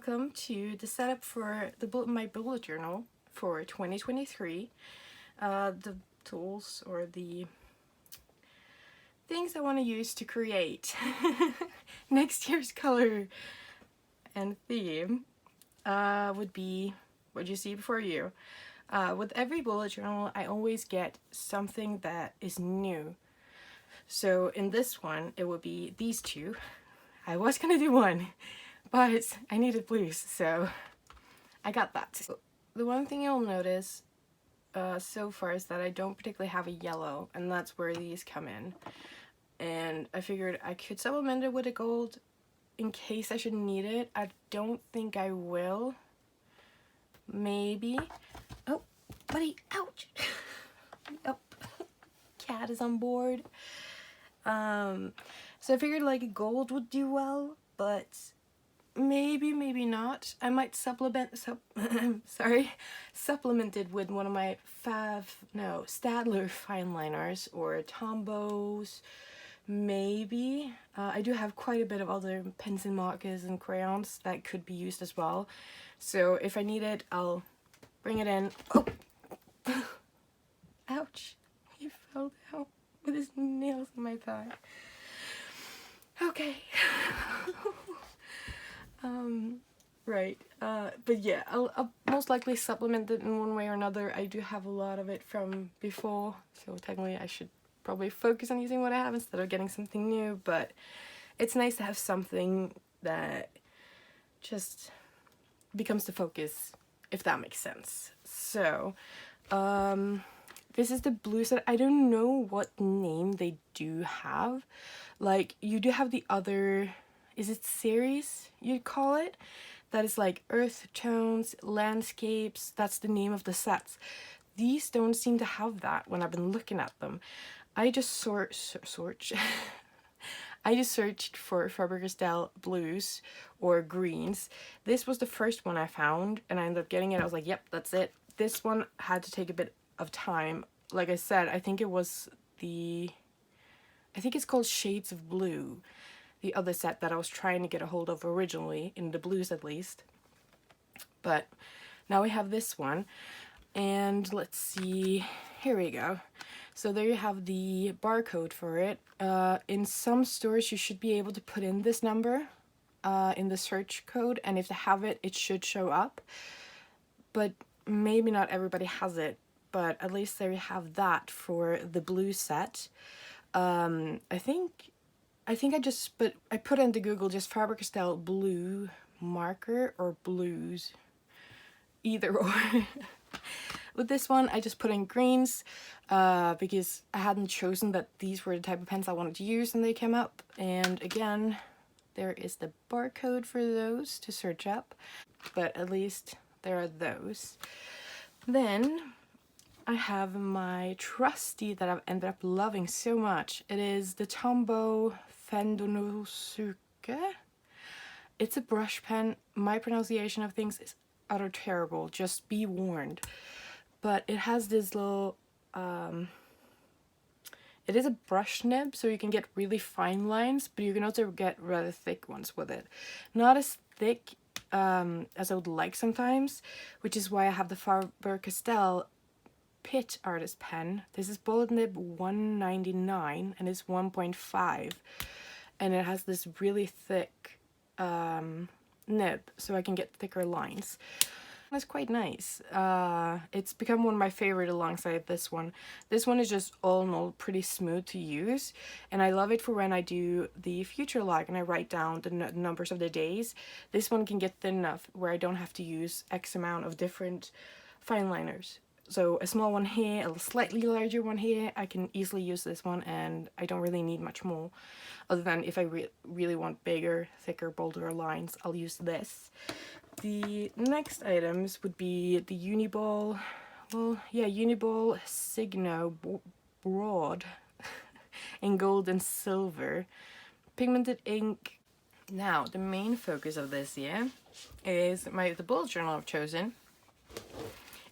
welcome to the setup for my bullet journal for 2023. The tools or the things I want to use to create next year's color and theme would be what you see before you. With every bullet journal, I always get something that is new. So in this one, it would be these two. I was gonna do one, but I needed blues, so I got that. The one thing you'll notice so far is that I don't particularly have a yellow, and that's where these come in. And I figured I could supplement it with a gold in case I should need it. I don't think I will. Maybe. Oh, buddy, ouch! Oh, cat is on board. So I figured like a gold would do well, but maybe not. I might supplement it with one of my Stædler Fineliners or Tombow's, maybe. I do have quite a bit of other pens and markers and crayons that could be used as well. So if I need it, I'll bring it in. Oh! Ouch! He fell down with his nails in my thigh. Okay. Right. But yeah, I'll most likely supplement it in one way or another. I do have a lot of it from before, so technically I should probably focus on using what I have instead of getting something new, but it's nice to have something that just becomes the focus, if that makes sense. So, this is the blue set. I don't know what name they do have. Like, you do have the other, is it series you'd call it? That is like earth tones, landscapes, that's the name of the sets. These don't seem to have that when I've been looking at them. I just I just searched for Faber-Castell blues or greens. This was the first one I found and I ended up getting it. I was like, yep, that's it. This one had to take a bit of time. Like I said, I think it's called Shades of Blue, the other set that I was trying to get a hold of originally, in the blues at least. But now we have this one, and let's see, here we go. So there you have the barcode for it. In some stores you should be able to put in this number in the search code, and if they have it, it should show up. But maybe not everybody has it, but at least there you have that for the blue set. I put into Google just Faber-Castell blue marker or blues, either or. With this one, I just put in greens because I hadn't chosen that these were the type of pens I wanted to use, and they came up. And again, there is the barcode for those to search up, but at least there are those. Then I have my trusty that I've ended up loving so much. It is the Tombow Fudenosuke. It's a brush pen. My pronunciation of things is utter terrible, just be warned. But it has this little, it is a brush nib, so you can get really fine lines, but you can also get rather thick ones with it. Not as thick as I would like sometimes, which is why I have the Faber-Castell Pit Artist pen. This is bullet nib 199 and it's 1.5, and it has this really thick nib, so I can get thicker lines. That's quite nice. It's become one of my favorite alongside this one. This one is just all in all pretty smooth to use, and I love it for when I do the future log and I write down the numbers of the days. This one can get thin enough where I don't have to use X amount of different fine liners. So a small one here, a slightly larger one here, I can easily use this one, and I don't really need much more. Other than if I really want bigger, thicker, bolder lines, I'll use this. The next items would be the Uniball, Uniball Signo Broad in gold and silver. Pigmented ink. Now, the main focus of this year is the bullet journal I've chosen.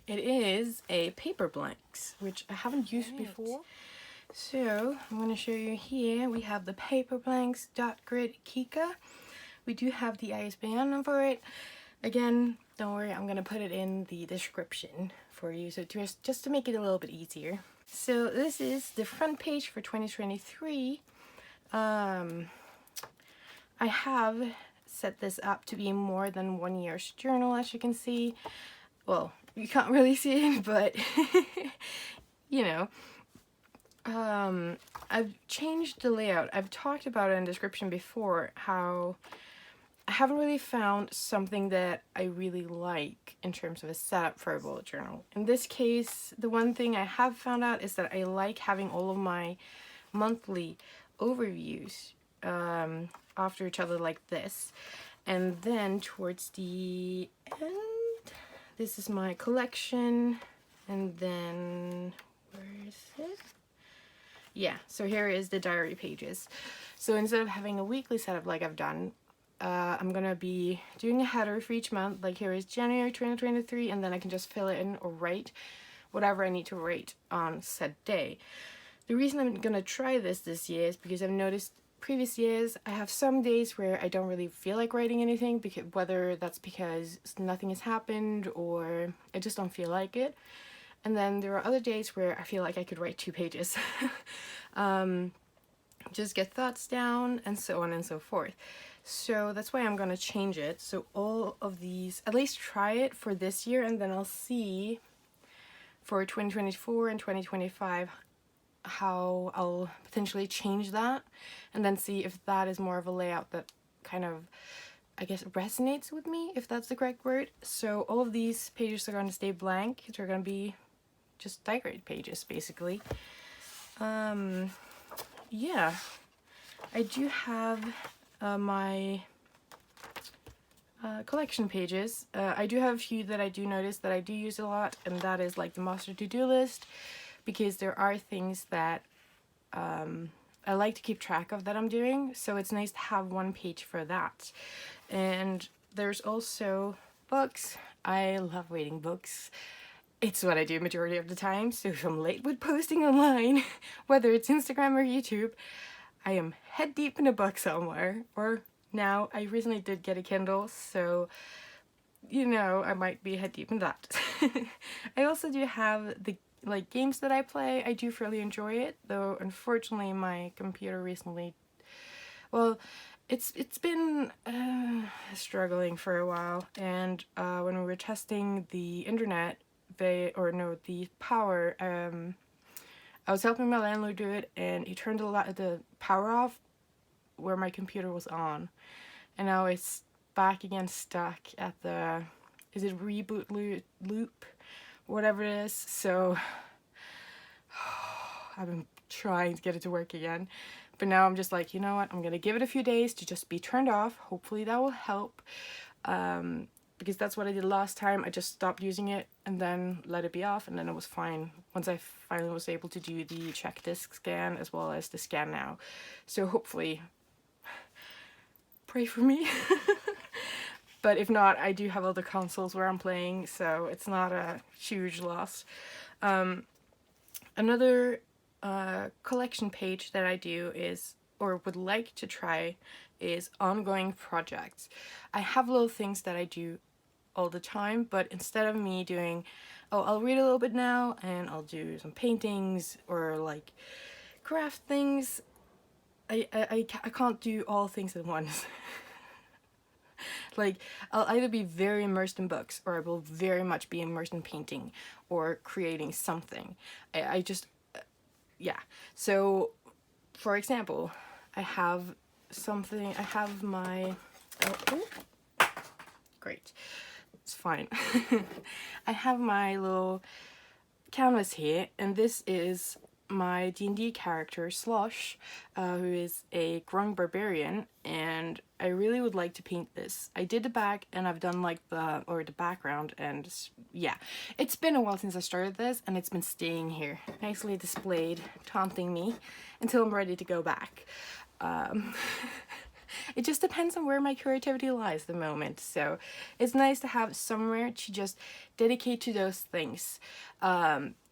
It is a paper blanks, which I haven't used before. So I'm going to show you here. We have the paper blanks dot grid Kika. We do have the ISBN for it. Again, don't worry, I'm gonna put it in the description for you, so just to make it a little bit easier. So this is the front page for 2023. I have set this up to be more than 1 year's journal, as you can see. Well, you can't really see it, but you know. I've changed the layout. I've talked about it in the description before, how I haven't really found something that I really like in terms of a setup for a bullet journal. In this case, the one thing I have found out is that I like having all of my monthly overviews after each other like this. And then towards the end, this is my collection. And then, where is it? Yeah, so here is the diary pages. So instead of having a weekly setup like I've done, I'm gonna be doing a header for each month. Like here is January 2023, and then I can just fill it in or write whatever I need to write on said day. The reason I'm gonna try this year is because I've noticed previous years I have some days where I don't really feel like writing anything, because whether that's because nothing has happened or I just don't feel like it. And then there are other days where I feel like I could write 2 pages. Just get thoughts down and so on and so forth. So that's why I'm going to change it. So all of these, at least try it for this year, and then I'll see for 2024 and 2025 how I'll potentially change that, and then see if that is more of a layout that kind of, I guess, resonates with me, if that's the correct word. So all of these pages are going to stay blank. They're going to be just diary pages, basically. Yeah, I do have my collection pages. I do have a few that I do notice that I do use a lot, and that is like the master to-do list, because there are things that I like to keep track of that I'm doing, so it's nice to have one page for that. And there's also books. I love reading books. It's what I do majority of the time, so if I'm late with posting online, whether it's Instagram or YouTube, I am head deep in a book somewhere. Or now, I recently did get a Kindle, so, you know, I might be head deep in that. I also do have the games that I play. I do fairly enjoy it, though unfortunately my computer recently, well, it's been struggling for a while, and when we were testing the internet, the power, I was helping my landlord do it, and he turned the power off where my computer was on, and now it's back again stuck at the, is it reboot loop, whatever it is. So I've been trying to get it to work again, but now I'm just like, you know what, I'm gonna give it a few days to just be turned off. Hopefully that will help, because that's what I did last time. I just stopped using it and then let it be off, and then it was fine once I finally was able to do the check disk scan as well as the scan now. So hopefully, pray for me. But if not, I do have other consoles where I'm playing, so it's not a huge loss. Another collection page that I do is, or would like to try, is ongoing projects. I have little things that I do all the time, but instead of me doing, oh, I'll read a little bit now and I'll do some paintings or like craft things, I can't do all things at once. Like, I'll either be very immersed in books, or I will very much be immersed in painting or creating something. I just, yeah. So, for example, I have my, great, it's fine. I have my little canvas here, and this is my D&D character, Slosh, who is a grung barbarian, and I really would like to paint this. I did the back, and I've done like the background, and yeah. It's been a while since I started this, and it's been staying here, nicely displayed, taunting me, until I'm ready to go back. It just depends on where my creativity lies at the moment, so it's nice to have somewhere to just dedicate to those things,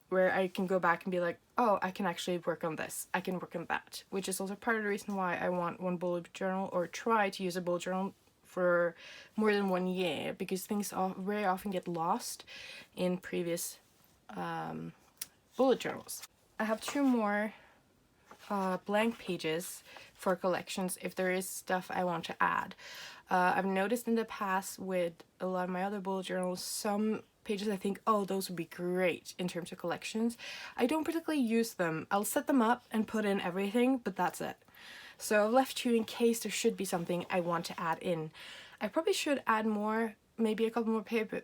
where I can go back and be like, oh, I can actually work on this, I can work on that, which is also part of the reason why I want one bullet journal, or try to use a bullet journal for more than 1 year, because things very often get lost in previous bullet journals. I have 2 more blank pages for collections if there is stuff I want to add. I've noticed in the past with a lot of my other bullet journals, some pages I think, oh, those would be great in terms of collections. I don't particularly use them. I'll set them up and put in everything, but that's it. So I've left 2 in case there should be something I want to add in. I probably should add more, maybe a couple more paper.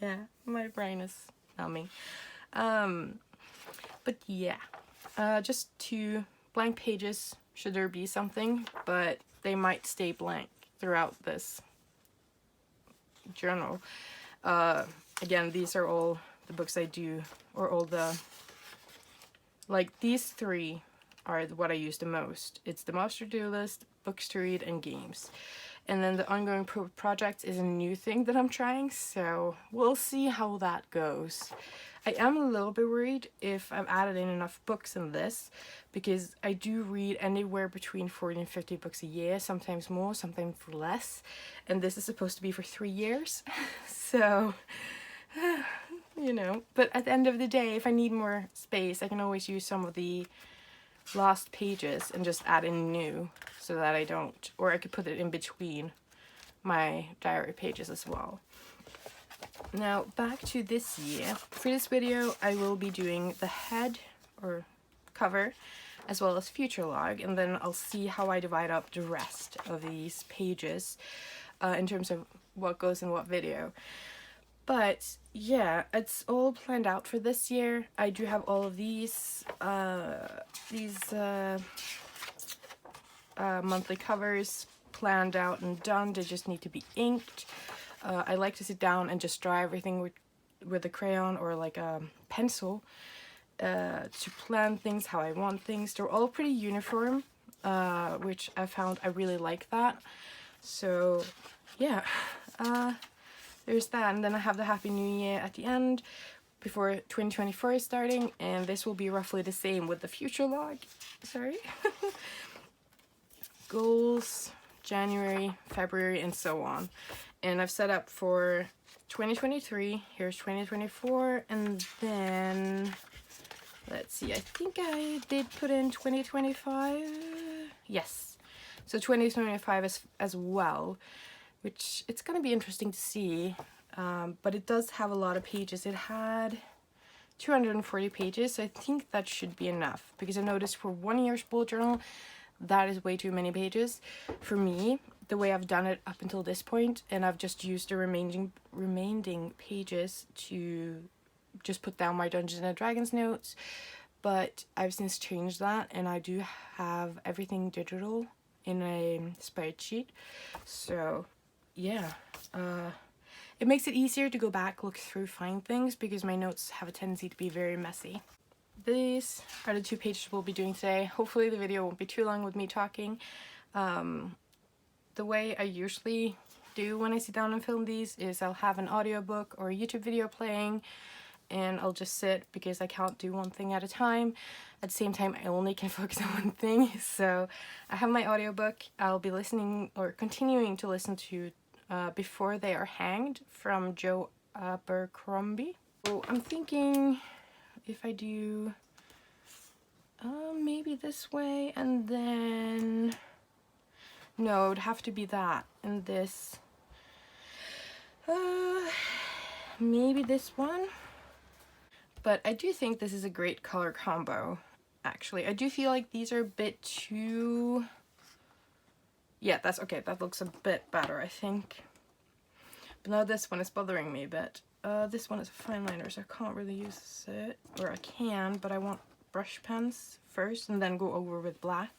Yeah, my brain is numbing. But yeah, just 2 blank pages should there be something, but they might stay blank throughout this journal. Again, these are all the books I do, or all the, like these 3 are what I use the most. It's the Master Duelist, books to read, and games. And then the ongoing project is a new thing that I'm trying, so we'll see how that goes. I am a little bit worried if I've added in enough books in this, because I do read anywhere between 40 and 50 books a year, sometimes more, sometimes less, and this is supposed to be for 3 years, so, you know. But at the end of the day, if I need more space, I can always use some of the lost pages and just add in new, so that I don't, or I could put it in between my diary pages as well. Now back to this year. For this video I will be doing the head or cover as well as future log, and then I'll see how I divide up the rest of these pages in terms of what goes in what video. But yeah, it's all planned out for this year. I do have all of these monthly covers planned out and done. They just need to be inked. I like to sit down and just draw everything with a crayon or like a pencil to plan things how I want things. They're all pretty uniform, which I found I really like that. So yeah, there's that. And then I have the Happy New Year at the end before 2024 is starting, and this will be roughly the same with the future log. Sorry. Goals, January, February, and so on. And I've set up for 2023, here's 2024, and then, let's see, I think I did put in 2025, yes, so 2025 as well, which it's going to be interesting to see, but it does have a lot of pages. It had 240 pages, so I think that should be enough, because I noticed for 1 year's bullet journal, that is way too many pages for me, the way I've done it up until this point, and I've just used the remaining pages to just put down my Dungeons and Dragons notes. But I've since changed that, and I do have everything digital in a spreadsheet. So yeah, it makes it easier to go back, look through, find things, because my notes have a tendency to be very messy. These are the 2 pages we'll be doing today. Hopefully the video won't be too long with me talking. The way I usually do when I sit down and film these is I'll have an audiobook or a YouTube video playing, and I'll just sit, because I can't do one thing at a time. At the same time, I only can focus on one thing. So I have my audiobook. I'll be listening, or continuing to listen to Before They Are Hanged from Joe Abercrombie. So I'm thinking if I do maybe this way, and then no, it would have to be that and this, maybe this one. But I do think this is a great color combo, actually. I do feel like these are a bit too, yeah, that's okay, that looks a bit better, I think. But now this one is bothering me a bit. This one is a fine liner, so I can't really use it, or I can, but I want brush pens first and then go over with black.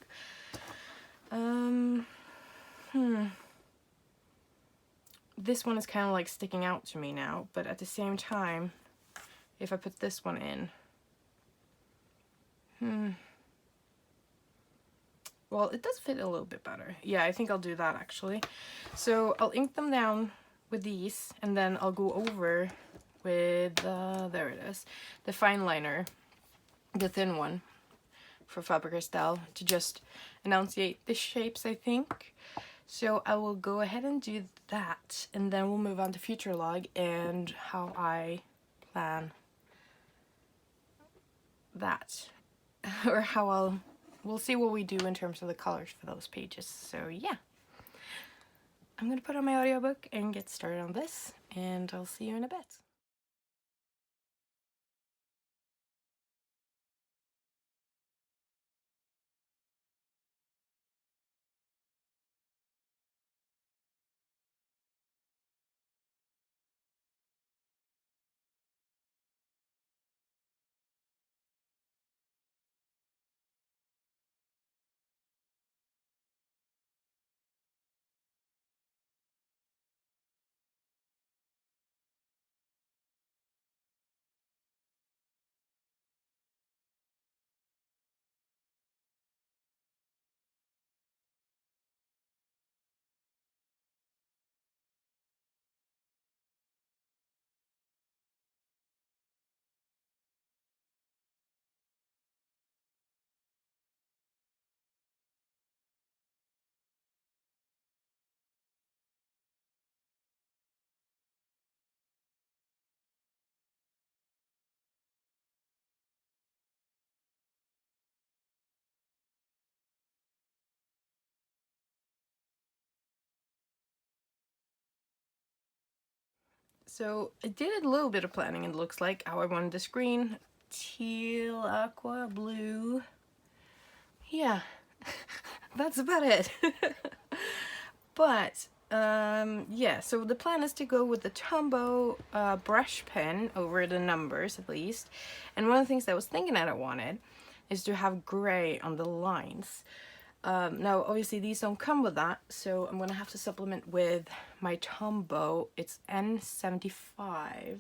This one is kind of like sticking out to me now, but at the same time, if I put this one in, well, it does fit a little bit better. Yeah, I think I'll do that actually. So I'll ink them down with these, and then I'll go over with, there it is, the fine liner, the thin one for Faber-Castell, to just enunciate the shapes, I think. So I will go ahead and do that, and then we'll move on to future log and how I plan that. Or how we'll see what we do in terms of the colors for those pages. So yeah, I'm gonna put on my audiobook and get started on this, and I'll see you in a bit. So I did a little bit of planning, it looks like, how I wanted the screen. Teal, aqua, blue. Yeah, that's about it. But yeah, so the plan is to go with the Tombow brush pen over the numbers at least. And one of the things that I was thinking that I wanted is to have gray on the lines. Now obviously these don't come with that, so I'm gonna have to supplement with my Tombow. It's N75,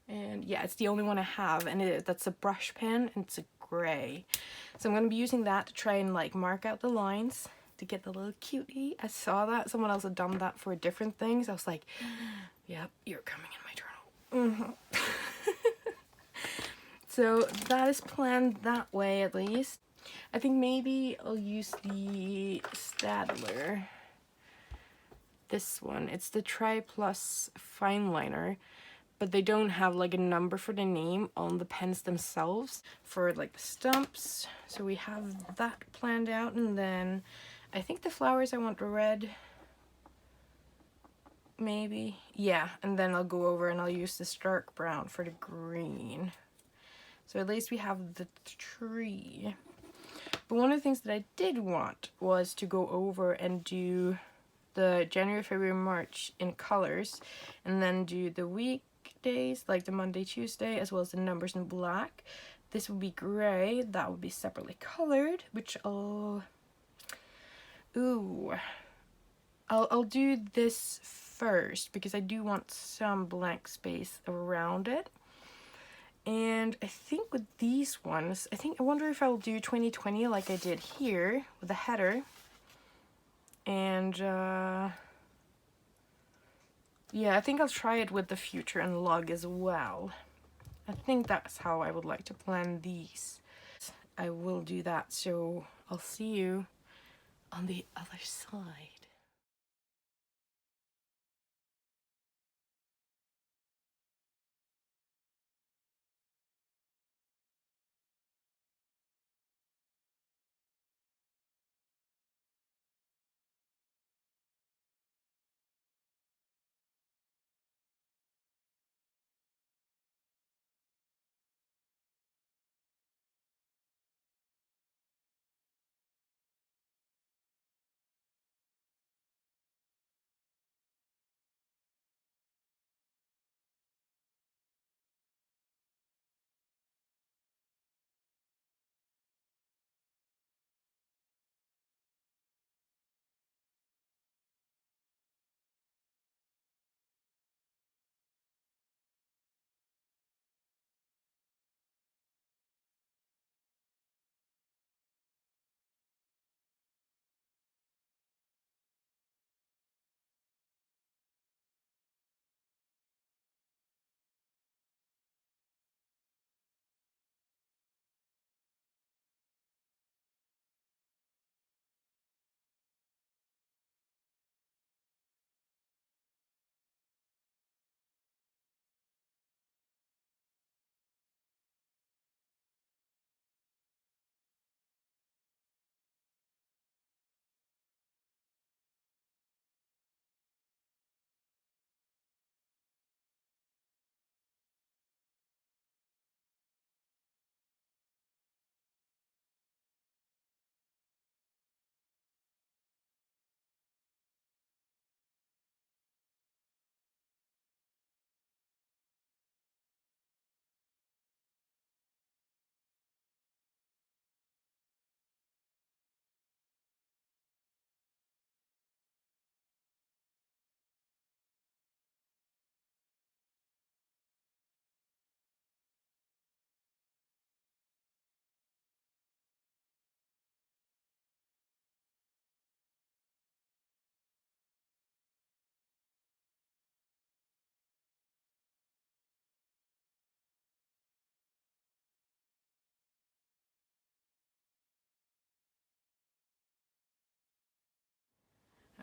and yeah, it's the only one I have, and that's a brush pen, and it's a gray. So I'm gonna be using that to try and like mark out the lines to get the little cutie. I saw that someone else had done that for different things. I was like, yep, you're coming in my journal. So that is planned that way at least. I think maybe I'll use the Stædler. This one, it's the Tri Plus fine liner, but they don't have like a number for the name on the pens themselves for like the stumps. So we have that planned out, and then I think the flowers I want red, maybe. Yeah, and then I'll go over and I'll use this dark brown for the green. So at least we have the tree. But one of the things that I did want was to go over and do the January, February, March in colors, and then do the weekdays, like the Monday, Tuesday, as well as the numbers in black. This would be gray, that would be separately colored, which I'll do this first because I do want some blank space around it. And I think with these ones, I wonder if I'll do 2020 like I did here with the header. And yeah, I think I'll try it with the future and log as well. I think that's how I would like to plan these. I will do that, so I'll see you on the other side.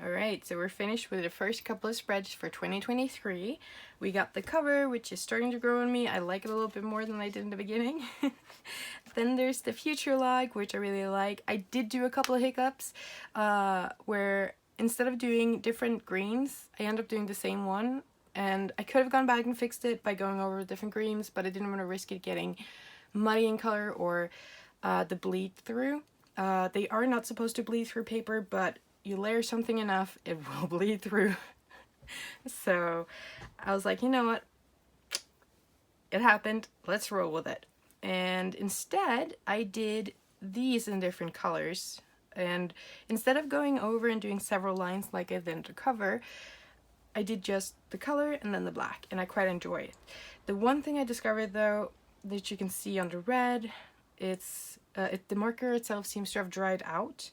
Alright, so we're finished with the first couple of spreads for 2023. We got the cover, which is starting to grow on me. I like it a little bit more than I did in the beginning. Then there's the future log, which I really like. I did do a couple of hiccups where instead of doing different greens, I end up doing the same one. And I could have gone back and fixed it by going over different greens, but I didn't want to risk it getting muddy in color or the bleed through. They are not supposed to bleed through paper, but you layer something enough, it will bleed through. So I was like, you know what? It happened. Let's roll with it. And instead, I did these in different colors. And instead of going over and doing several lines like I did in the cover, I did just the color and then the black, and I quite enjoy it. The one thing I discovered though, that you can see on the red, the marker itself seems to have dried out.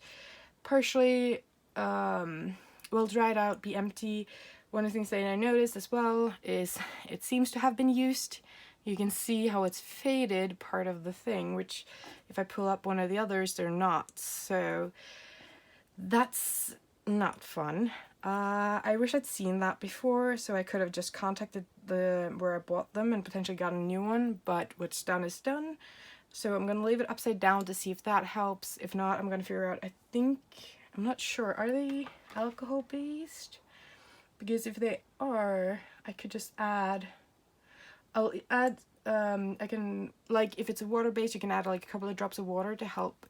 Partially will dried out, be empty. One of the things that I noticed as well is it seems to have been used. You can see how it's faded part of the thing, which if I pull up one of the others, they're not. So that's not fun. I wish I'd seen that before, so I could have just contacted where I bought them and potentially got a new one, but what's done is done. So I'm gonna leave it upside down to see if that helps. If not, I'm gonna figure out, I'm not sure, are they alcohol based? Because if they are, I could just I can, like, if it's a water based, you can add like a couple of drops of water to help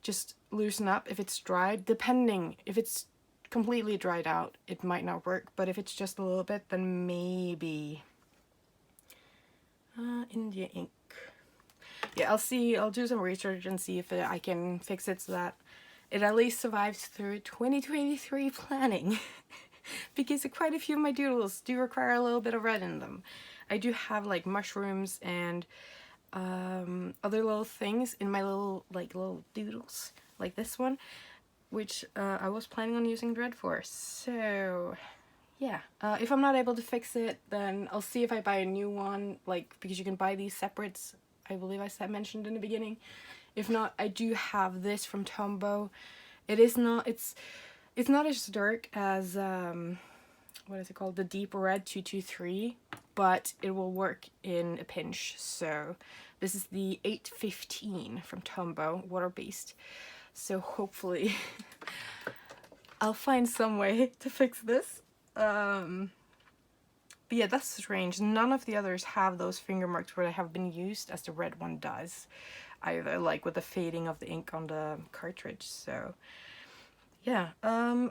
just loosen up if it's dried. Depending, if it's completely dried out, it might not work, but if it's just a little bit, then maybe India ink. Yeah, I'll do some research and see if I can fix it so that it at least survives through 2023 planning. Because quite a few of my doodles do require a little bit of red in them. I do have like mushrooms and other little things in my little doodles, like this one, which I was planning on using red for. So yeah, if I'm not able to fix it, then I'll see if I buy a new one, like, because you can buy these separates, I believe I mentioned in the beginning. If not, I do have this from Tombow. It's not as dark as what is it called, the deep red 223, but it will work in a pinch. So this is the 815 from Tombow, water-based. So hopefully I'll find some way to fix this. But yeah, that's strange. None of the others have those finger marks where they have been used as the red one does, either, like with the fading of the ink on the cartridge. So yeah,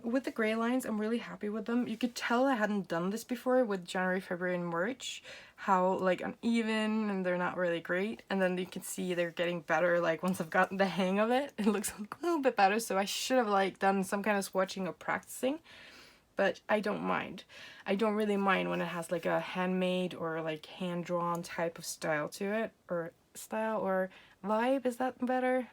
with the gray lines, I'm really happy with them. You could tell I hadn't done this before with January, February, and March, how like uneven and they're not really great. And then you can see they're getting better, like once I've gotten the hang of it, it looks a little bit better. So I should have like done some kind of swatching or practicing, but I don't mind. I don't really mind when it has like a handmade or like hand-drawn type of style to it, or vibe, is that better?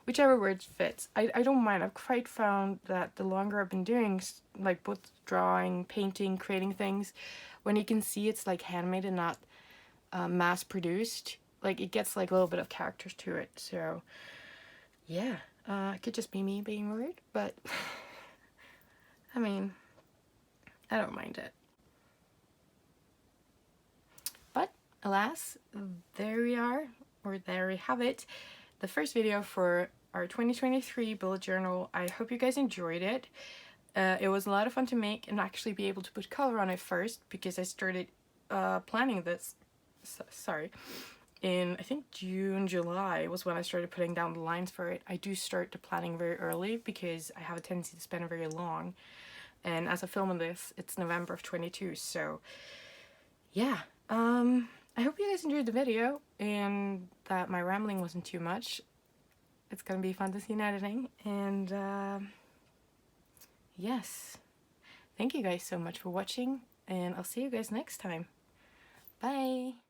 Whichever word fits. I don't mind. I've quite found that the longer I've been doing, like both drawing, painting, creating things, when you can see it's like handmade and not mass produced, like it gets like a little bit of character to it. So yeah, it could just be me being weird, but I mean, I don't mind it. But alas, there we are, or there we have it. The first video for our 2023 bullet journal. I hope you guys enjoyed it. It was a lot of fun to make and actually be able to put color on it first, because I started planning this, in I think June, July was when I started putting down the lines for it. I do start the planning very early because I have a tendency to spend very long, and as I'm filming this, it's November of 22, so yeah. I hope you guys enjoyed the video and that my rambling wasn't too much. It's gonna be fun to see in editing, and yes, thank you guys so much for watching, and I'll see you guys next time. Bye!